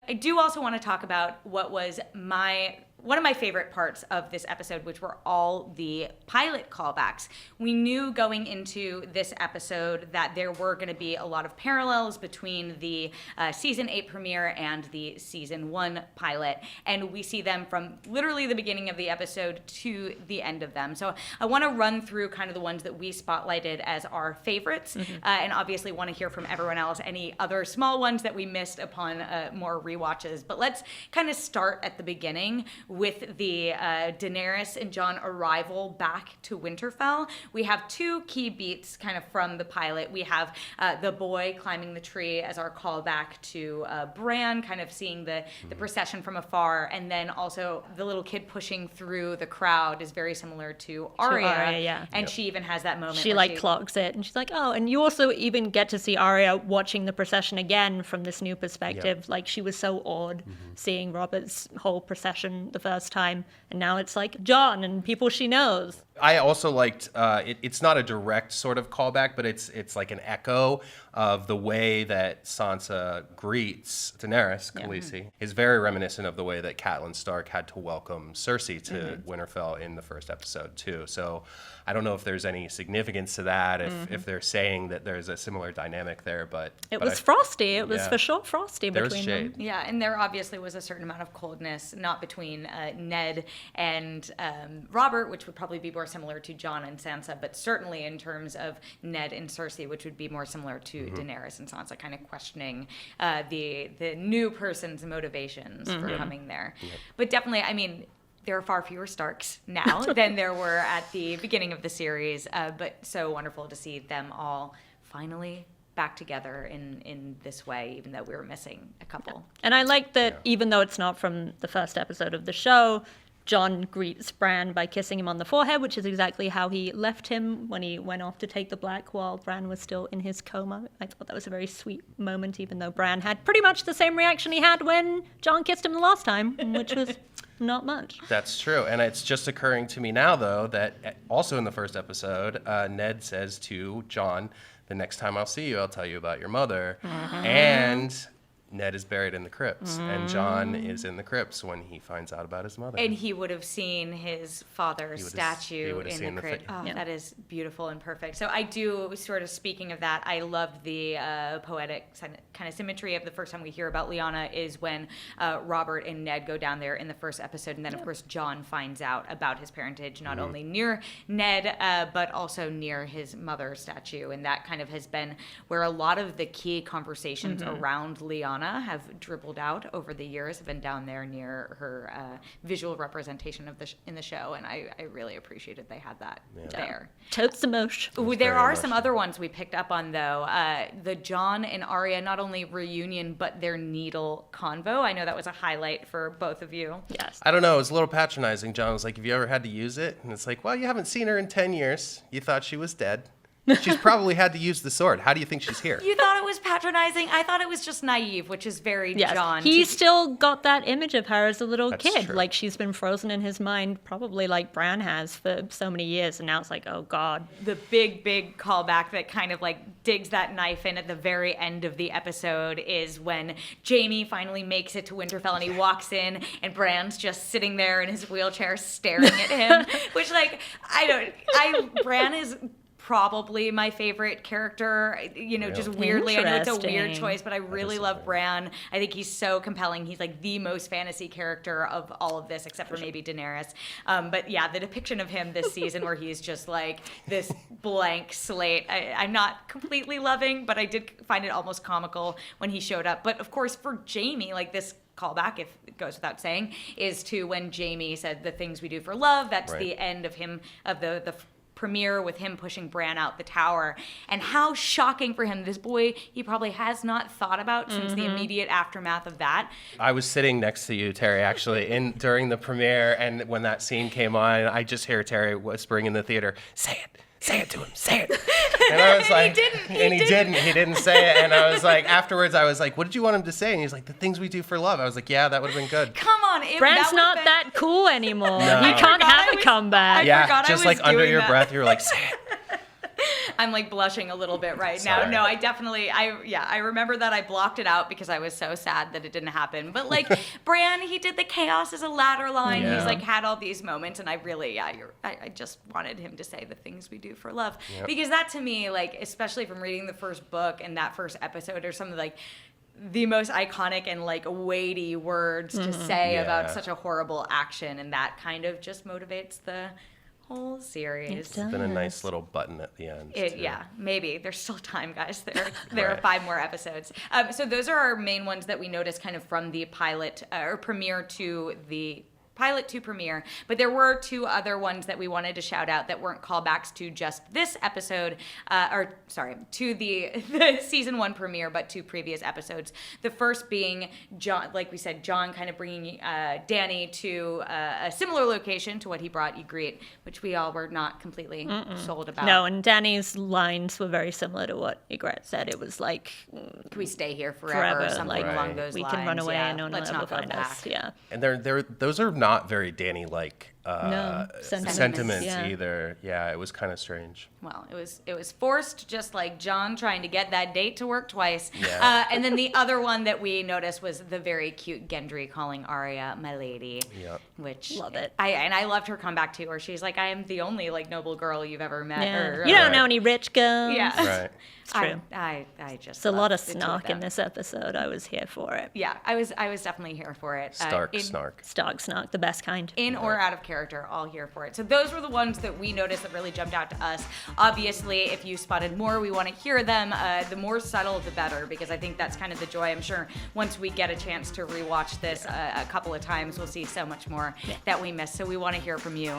I do also want to talk about what was one of my favorite parts of this episode, which were all the pilot callbacks. We knew going into this episode that there were going to be a lot of parallels between the season 8 premiere and the season 1 pilot, and we see them from literally the beginning of the episode to the end of them. So I want to run through kind of the ones that we spotlighted as our favorites, and obviously want to hear from everyone else any other small ones that we missed upon more rewatches. But let's kind of start at the beginning with the Daenerys and Jon arrival back to Winterfell. We have two key beats kind of from the pilot. We have the boy climbing the tree as our callback to Bran, kind of seeing the procession from afar, and then also the little kid pushing through the crowd is very similar to Arya. Yeah. And she even has that moment she clocks it, and she's like, oh, and you also even get to see Arya watching the procession again from this new perspective. Yep. Like, she was so awed seeing Robert's whole procession the first time, and now it's like Jon and people she knows. I also liked, it's not a direct sort of callback, but it's like an echo of the way that Sansa greets Daenerys, Khaleesi, is very reminiscent of the way that Catelyn Stark had to welcome Cersei to Winterfell in the first episode too. So I don't know if there's any significance to that, if they're saying that there's a similar dynamic there, but it was frosty. It was for sure frosty there between was shade. them. Yeah, and there obviously was a certain amount of coldness, not between Ned and Robert, which would probably be more similar to Jon and Sansa, but certainly in terms of Ned and Cersei, which would be more similar to Daenerys and Sansa, kind of questioning the new person's motivations for coming there. Yep. But definitely, I mean, there are far fewer Starks now than there were at the beginning of the series, but so wonderful to see them all finally back together in this way, even though we were missing a couple. And I like that even though it's not from the first episode of the show, Jon greets Bran by kissing him on the forehead, which is exactly how he left him when he went off to take the black while Bran was still in his coma. I thought that was a very sweet moment, even though Bran had pretty much the same reaction he had when Jon kissed him the last time, which was not much. That's true. And it's just occurring to me now, though, that also in the first episode, Ned says to Jon, the next time I'll see you, I'll tell you about your mother. And Ned is buried in the crypts, and Jon is in the crypts when he finds out about his mother. And he would have seen his father's statue in the crypt. That is beautiful and perfect. So I do, sort of speaking of that, I love the poetic kind of symmetry of the first time we hear about Lyanna is when Robert and Ned go down there in the first episode, and then of course Jon finds out about his parentage, not only near Ned, but also near his mother's statue. And that kind of has been where a lot of the key conversations around Lyanna have dribbled out over the years. Have been down there near her visual representation of in the show, and I really appreciated they had that there. Totes emotion. There are some other ones we picked up on though. The Jon and Arya not only reunion but their needle convo. I know that was a highlight for both of you. Yes. I don't know. It was a little patronizing. Jon was like, "Have you ever had to use it?" And it's like, "Well, you haven't seen her in 10 years. You thought she was dead." She's probably had to use the sword. How do you think she's here? You thought it was patronizing? I thought it was just naive, which is very Jon. He still got that image of her as a little kid. True. Like, she's been frozen in his mind, probably like Bran has for so many years, and now it's like, oh God. The big callback that kind of like digs that knife in at the very end of the episode is when Jaime finally makes it to Winterfell and he walks in and Bran's just sitting there in his wheelchair staring at him, which like, Bran is probably my favorite character, just weirdly. I know it's a weird choice, but I really love Bran. I think he's so compelling. He's like the most fantasy character of all of this, except for maybe Daenerys. But yeah, the depiction of him this season where he's just like this blank slate, I'm not completely loving, but I did find it almost comical when he showed up. But of course, for Jaime, like this callback, if it goes without saying, is to when Jaime said the things we do for love. That's the end of him, of the premiere with him pushing Bran out the tower, and how shocking for him. This boy he probably has not thought about since the immediate aftermath of that. I was sitting next to you, Terry, actually, during the premiere, and when that scene came on, I just hear Terry whispering in the theater, "Say it to him, say it." And I was like, he didn't say it. And I was like, afterwards, I was like, "What did you want him to say?" And he's like, "The things we do for love." I was like, "Yeah, that would have been good." Come on, Bran's not that cool anymore. No. He can't have a comeback. Yeah, just like under your breath, you're like, "Say it." I'm like blushing a little bit right now. Sorry. No, I remember that I blocked it out because I was so sad that it didn't happen. But like Bran, he did the chaos as a ladder line. Yeah. He's like had all these moments, and I really, I just wanted him to say the things we do for love. Yep. Because that to me, like, especially from reading the first book and that first episode or something like the most iconic and like weighty words to say about such a horrible action, and that kind of just motivates the whole series. It It's been a nice little button at the end. Yeah, maybe. There's still time, guys. There are Right. 5 more episodes. So those are our main ones that we noticed kind of from the pilot or premiere to the pilot to premiere, but there were 2 other ones that we wanted to shout out that weren't callbacks to just this episode, to the season 1 premiere, but to previous episodes. The first being John, like we said, John kind of bringing Dany to a similar location to what he brought Ygritte, which we all were not completely sold about. No, and Dany's lines were very similar to what Ygritte said. It was like, Can we stay here forever, or something like, along those we lines. can run away yeah. and no one will Let's ever not go find back. us. Yeah. And those are not very Dany-like sentiments yeah. either. Yeah, it was kind of strange. Well, it was forced, just like John trying to get that date to work twice. Yeah. And then the other one that we noticed was the very cute Gendry calling Arya "my lady," Yep. which Love it. I loved her comeback too, where she's like, "I am the only like noble girl you've ever met." Yeah. Or, You don't Right. know any rich girls. Yeah. Right. It's true. I just It's a lot of loved the two snark in them. this episode. I was here for it. Yeah, I was definitely here for it. Stark in- snark. Stark snark, the best kind. In or out of character, all here for it. So those were the ones that we noticed that really jumped out to us. Obviously, if you spotted more, we want to hear them. The more subtle, the better, because I think that's kind of the joy. I'm sure once we get a chance to rewatch this a couple of times, we'll see so much more that we missed. So we want to hear from you.